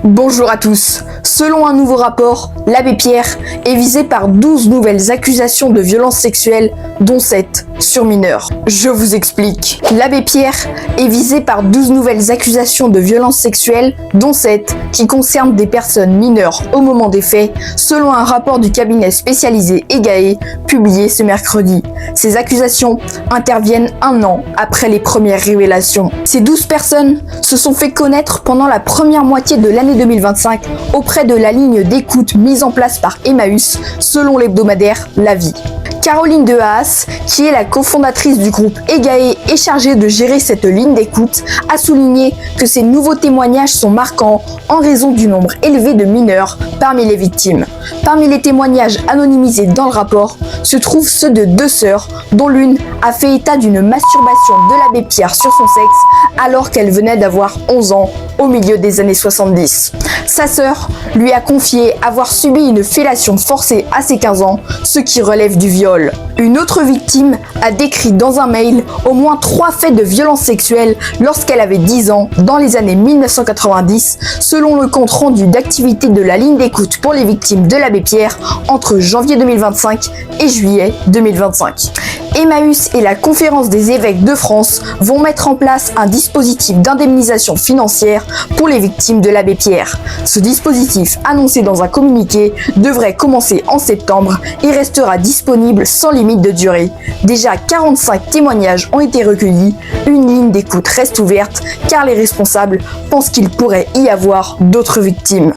Bonjour à tous. Selon un nouveau rapport, l'abbé Pierre est visé par 12 nouvelles accusations de violences sexuelles, dont 7 sur mineurs. Je vous explique. L'abbé Pierre est visé par 12 nouvelles accusations de violences sexuelles, dont 7 qui concernent des personnes mineures au moment des faits, selon un rapport du cabinet spécialisé EGAE publié ce mercredi. Ces accusations interviennent un an après les premières révélations. Ces 12 personnes se sont fait connaître pendant la première moitié de l'année 2025 auprès de la ligne d'écoute mise en place par Emmaüs, selon l'hebdomadaire La Vie. Caroline de Haas, qui est la cofondatrice du groupe EGAE et chargée de gérer cette ligne d'écoute, a souligné que ces nouveaux témoignages sont marquants en raison du nombre élevé de mineurs parmi les victimes. Parmi les témoignages anonymisés dans le rapport se trouvent ceux de 2 sœurs, dont l'une a fait état d'une masturbation de l'abbé Pierre sur son sexe alors qu'elle venait d'avoir 11 ans au milieu des années 70. Sa sœur lui a confié avoir subi une fellation forcée à ses 15 ans, ce qui relève du viol. Une autre victime a décrit dans un mail au moins 3 faits de violence sexuelle lorsqu'elle avait 10 ans dans les années 1990, selon le compte rendu d'activité de la ligne d'écoute pour les victimes de l'abbé Pierre entre janvier 2025 et juillet 2025. Emmaüs et la Conférence des évêques de France vont mettre en place un dispositif d'indemnisation financière pour les victimes de l'abbé Pierre. Ce dispositif, annoncé dans un communiqué, devrait commencer en septembre et restera disponible sans limite de durée. Déjà 45 témoignages ont été recueillis, une ligne d'écoute reste ouverte car les responsables pensent qu'il pourrait y avoir d'autres victimes.